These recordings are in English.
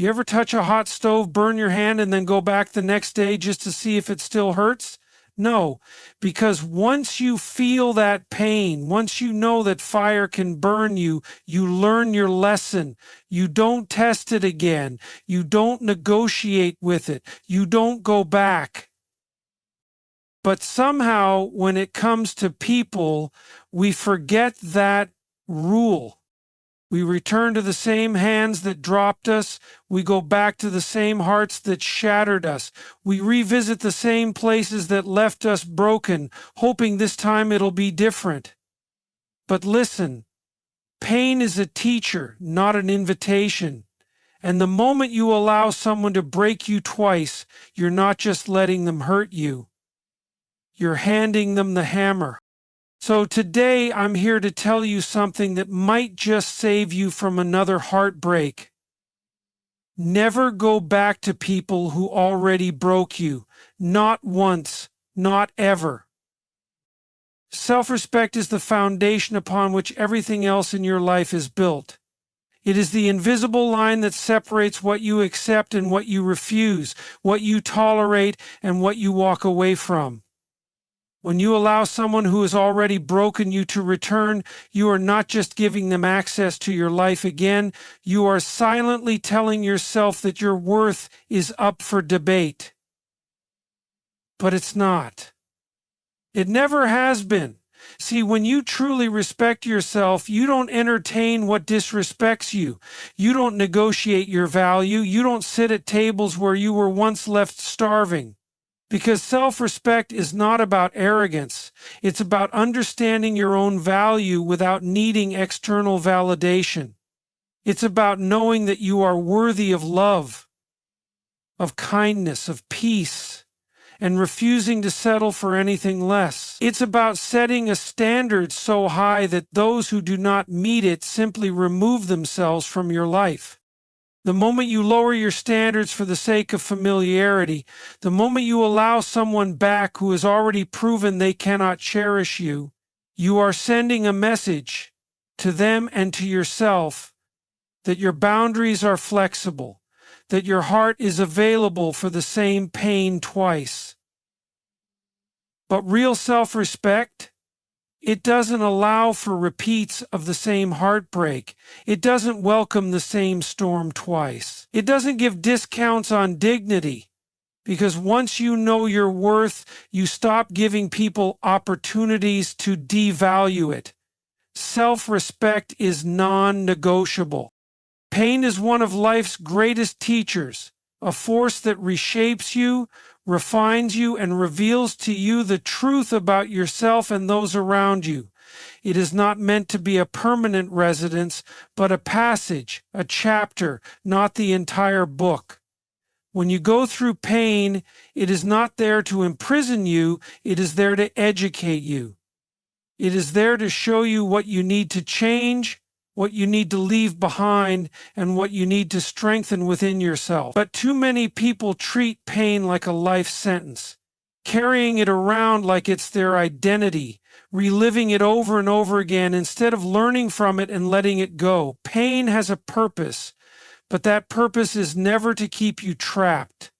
You ever touch a hot stove, burn your hand, and then go back the next day just to see if it still hurts? No, because once you feel that pain, once you know that fire can burn you, you learn your lesson. You don't test it again. You don't negotiate with it. You don't go back. But somehow, when it comes to people, we forget that rule. We return to the same hands that dropped us. We go back to the same hearts that shattered us. We revisit the same places that left us broken, hoping this time it'll be different. But listen, pain is a teacher, not an invitation. And the moment you allow someone to break you twice, you're not just letting them hurt you. You're handing them the hammer. So today I'm here to tell you something that might just save you from another heartbreak. Never go back to people who already broke you. Not once, not ever. Self-respect is the foundation upon which everything else in your life is built. It is the invisible line that separates what you accept and what you refuse, what you tolerate and what you walk away from. When you allow someone who has already broken you to return, you are not just giving them access to your life again, you are silently telling yourself that your worth is up for debate. But it's not. It never has been. See, when you truly respect yourself, you don't entertain what disrespects you. You don't negotiate your value. You don't sit at tables where you were once left starving. Because self-respect is not about arrogance. It's about understanding your own value without needing external validation. It's about knowing that you are worthy of love, of kindness, of peace, and refusing to settle for anything less. It's about setting a standard so high that those who do not meet it simply remove themselves from your life. The moment you lower your standards for the sake of familiarity, the moment you allow someone back who has already proven they cannot cherish you, you are sending a message to them and to yourself that your boundaries are flexible, that your heart is available for the same pain twice. But real self-respect, it doesn't allow for repeats of the same heartbreak. It doesn't welcome the same storm twice. It doesn't give discounts on dignity, because once you know your worth, you stop giving people opportunities to devalue it. Self-respect is non-negotiable. Pain is one of life's greatest teachers, a force that reshapes you, refines you, and reveals to you the truth about yourself and those around you. It is not meant to be a permanent residence, but a passage, a chapter, not the entire book. When you go through pain, it is not there to imprison you, it is there to educate you. It is there to show you what you need to change, what you need to leave behind, and what you need to strengthen within yourself. But too many people treat pain like a life sentence, carrying it around like it's their identity, reliving it over and over again instead of learning from it and letting it go. Pain has a purpose, but that purpose is never to keep you trapped.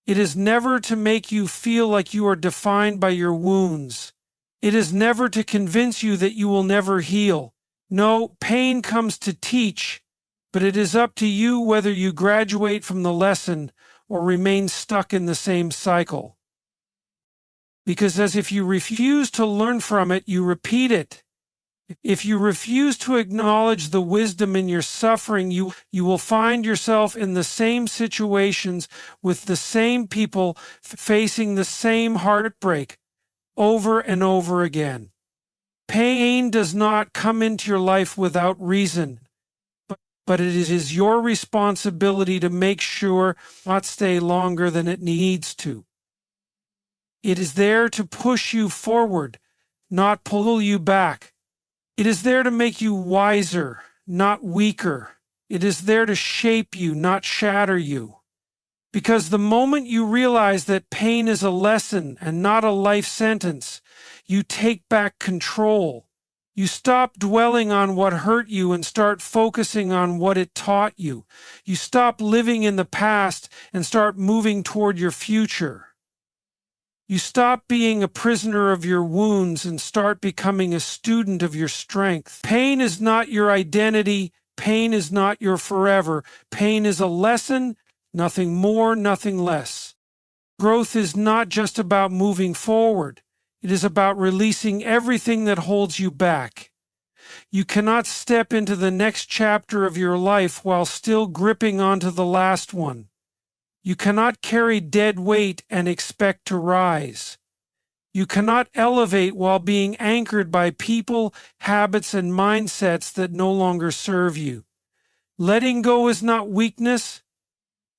It is never to make you feel like you are defined by your wounds. It is never to convince you that you will never heal. No, pain comes to teach, but it is up to you whether you graduate from the lesson or remain stuck in the same cycle. Because as if you refuse to learn from it, you repeat it. If you refuse to acknowledge the wisdom in your suffering, you will find yourself in the same situations with the same people facing the same heartbreak over and over again. Pain does not come into your life without reason, but it is your responsibility to make sure it not stay longer than it needs to. It is there to push you forward, not pull you back. It is there to make you wiser, not weaker. It is there to shape you, not shatter you. Because the moment you realize that pain is a lesson and not a life sentence, you take back control. You stop dwelling on what hurt you and start focusing on what it taught you. You stop living in the past and start moving toward your future. You stop being a prisoner of your wounds and start becoming a student of your strength. Pain is not your identity. Pain is not your forever. Pain is a lesson, nothing more, nothing less. Growth is not just about moving forward. It is about releasing everything that holds you back. You cannot step into the next chapter of your life while still gripping onto the last one. You cannot carry dead weight and expect to rise. You cannot elevate while being anchored by people, habits, and mindsets that no longer serve you. Letting go is not weakness.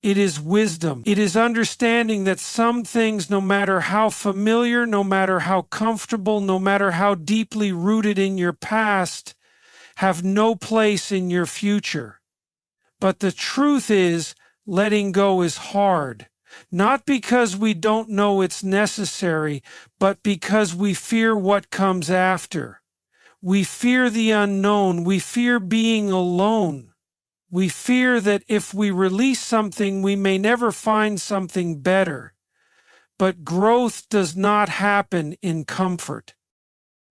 It is wisdom. It is understanding that some things, no matter how familiar, no matter how comfortable, no matter how deeply rooted in your past, have no place in your future. But the truth is, letting go is hard. Not because we don't know it's necessary, but because we fear what comes after. We fear the unknown. We fear being alone. We fear that if we release something, we may never find something better. But growth does not happen in comfort.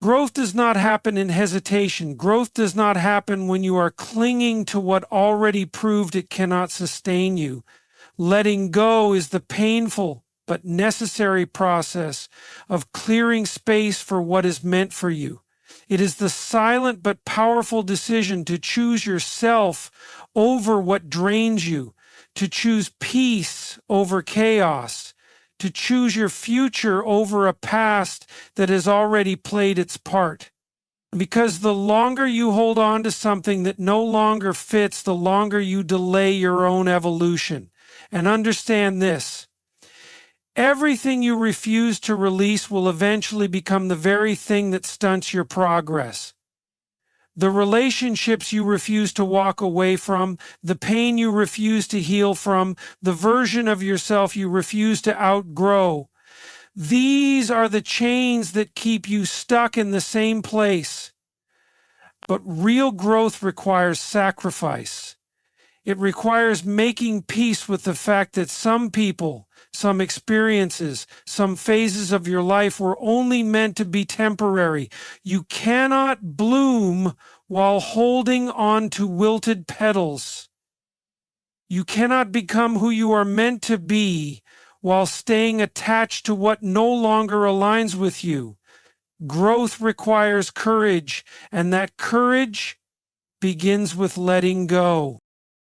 Growth does not happen in hesitation. Growth does not happen when you are clinging to what already proved it cannot sustain you. Letting go is the painful but necessary process of clearing space for what is meant for you. It is the silent but powerful decision to choose yourself over what drains you, to choose peace over chaos, to choose your future over a past that has already played its part. Because the longer you hold on to something that no longer fits, the longer you delay your own evolution. And understand this: everything you refuse to release will eventually become the very thing that stunts your progress. The relationships you refuse to walk away from, the pain you refuse to heal from, the version of yourself you refuse to outgrow, these are the chains that keep you stuck in the same place. But real growth requires sacrifice. It requires making peace with the fact that some people, some experiences, some phases of your life were only meant to be temporary. You cannot bloom while holding on to wilted petals. You cannot become who you are meant to be while staying attached to what no longer aligns with you. Growth requires courage, and that courage begins with letting go.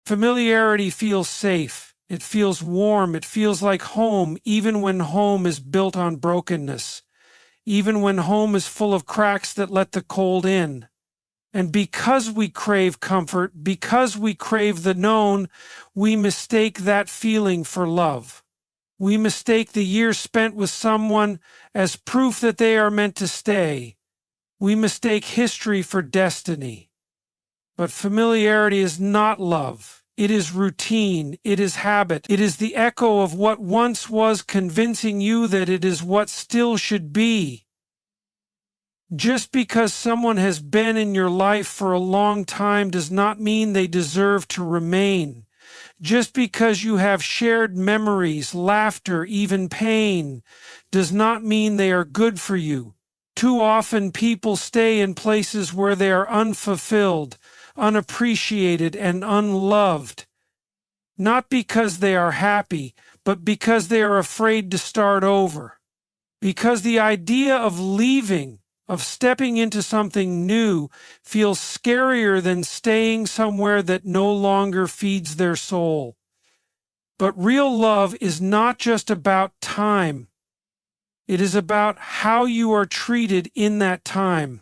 Familiarity feels safe. It feels warm. It feels like home, even when home is built on brokenness, even when home is full of cracks that let the cold in. And because we crave comfort, because we crave the known, we mistake that feeling for love. We mistake the years spent with someone as proof that they are meant to stay. We mistake history for destiny. But familiarity is not love. It is routine. It is habit. It is the echo of what once was, convincing you that it is what still should be. Just because someone has been in your life for a long time does not mean they deserve to remain. Just because you have shared memories, laughter, even pain, does not mean they are good for you. Too often people stay in places where they are unfulfilled, unappreciated, and unloved. Not because they are happy, but because they are afraid to start over. Because the idea of leaving, of stepping into something new, feels scarier than staying somewhere that no longer feeds their soul. But real love is not just about time. It is about how you are treated in that time.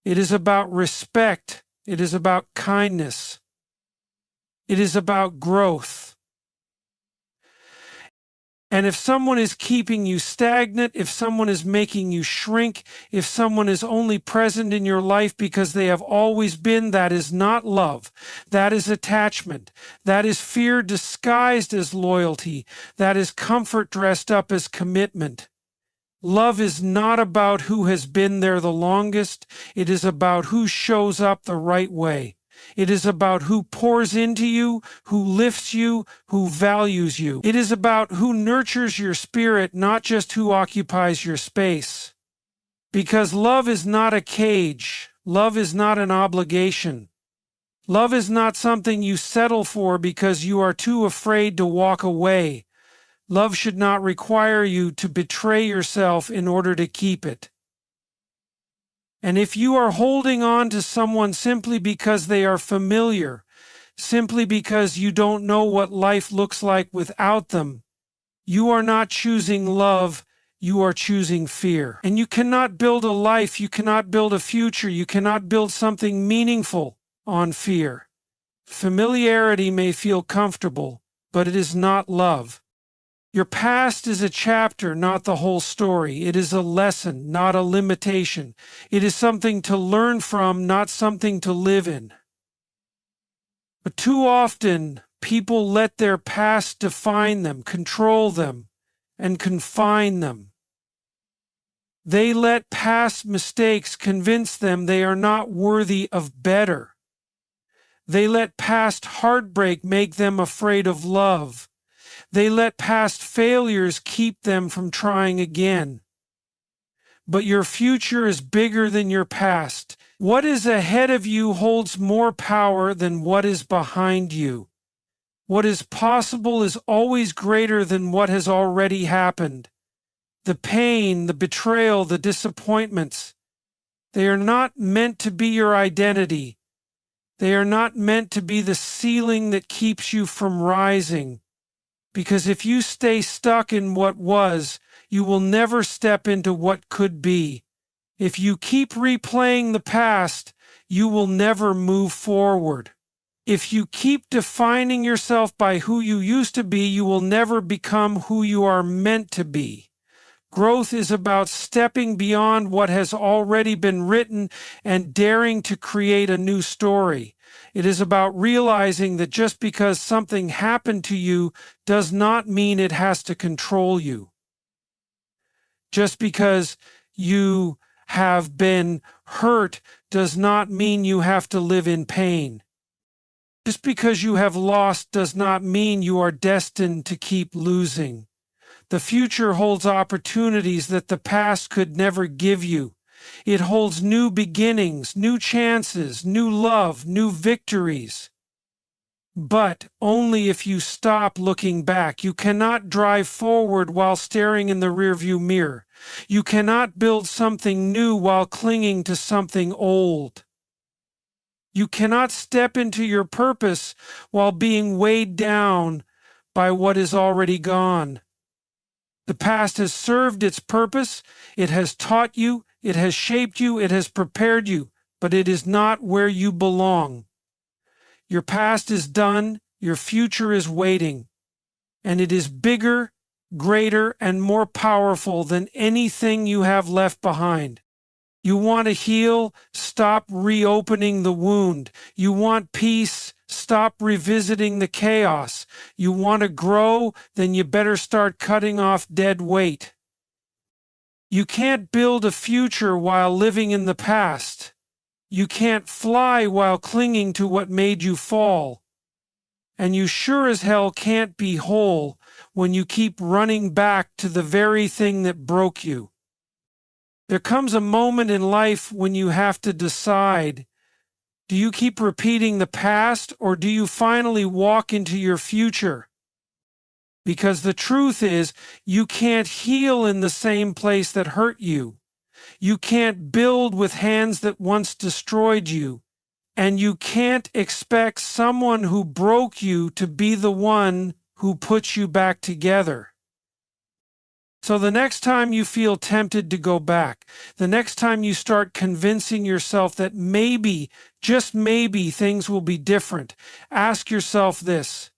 It is about respect. It is about kindness. It is about growth. And if someone is keeping you stagnant, if someone is making you shrink, if someone is only present in your life because they have always been, that is not love. That is attachment. That is fear disguised as loyalty. That is comfort dressed up as commitment. Love is not about who has been there the longest. It is about who shows up the right way. It is about who pours into you, who lifts you, who values you. It is about who nurtures your spirit, not just who occupies your space. Because love is not a cage. Love is not an obligation. Love is not something you settle for because you are too afraid to walk away. Love should not require you to betray yourself in order to keep it. And if you are holding on to someone simply because they are familiar, simply because you don't know what life looks like without them, you are not choosing love, you are choosing fear. And you cannot build a life, you cannot build a future, you cannot build something meaningful on fear. Familiarity may feel comfortable, but it is not love. Your past is a chapter, not the whole story. It is a lesson, not a limitation. It is something to learn from, not something to live in. But too often, people let their past define them, control them, and confine them. They let past mistakes convince them they are not worthy of better. They let past heartbreak make them afraid of love. They let past failures keep them from trying again. But your future is bigger than your past. What is ahead of you holds more power than what is behind you. What is possible is always greater than what has already happened. The pain, the betrayal, the disappointments, they are not meant to be your identity. They are not meant to be the ceiling that keeps you from rising. Because if you stay stuck in what was, you will never step into what could be. If you keep replaying the past, you will never move forward. If you keep defining yourself by who you used to be, you will never become who you are meant to be. Growth is about stepping beyond what has already been written and daring to create a new story. It is about realizing that just because something happened to you does not mean it has to control you. Just because you have been hurt does not mean you have to live in pain. Just because you have lost does not mean you are destined to keep losing. The future holds opportunities that the past could never give you. It holds new beginnings, new chances, new love, new victories. But only if you stop looking back. You cannot drive forward while staring in the rearview mirror. You cannot build something new while clinging to something old. You cannot step into your purpose while being weighed down by what is already gone. The past has served its purpose, it has taught you, it has shaped you, it has prepared you, but it is not where you belong. Your past is done, your future is waiting, and it is bigger, greater, and more powerful than anything you have left behind. You want to heal? Stop reopening the wound. You want peace? Stop revisiting the chaos. You want to grow? Then you better start cutting off dead weight. You can't build a future while living in the past. You can't fly while clinging to what made you fall. And you sure as hell can't be whole when you keep running back to the very thing that broke you. There comes a moment in life when you have to decide, do you keep repeating the past or do you finally walk into your future? Because the truth is, you can't heal in the same place that hurt you. You can't build with hands that once destroyed you. And you can't expect someone who broke you to be the one who puts you back together. So the next time you feel tempted to go back, the next time you start convincing yourself that maybe, just maybe, things will be different, ask yourself this: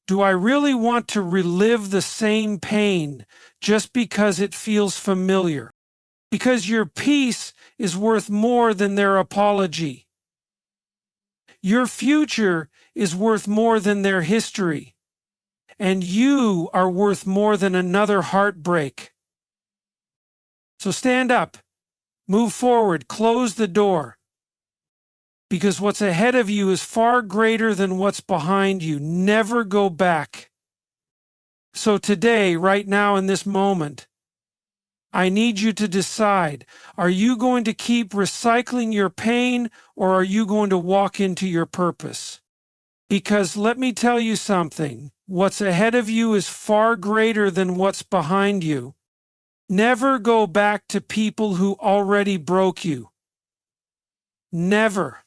do I really want to relive the same pain just because it feels familiar? Because your peace is worth more than their apology. Your future is worth more than their history. And you are worth more than another heartbreak. So stand up, move forward, close the door, because what's ahead of you is far greater than what's behind you. Never go back. So today, right now in this moment, I need you to decide, are you going to keep recycling your pain, or are you going to walk into your purpose? Because let me tell you something, what's ahead of you is far greater than what's behind you. Never go back to people who already broke you. Never.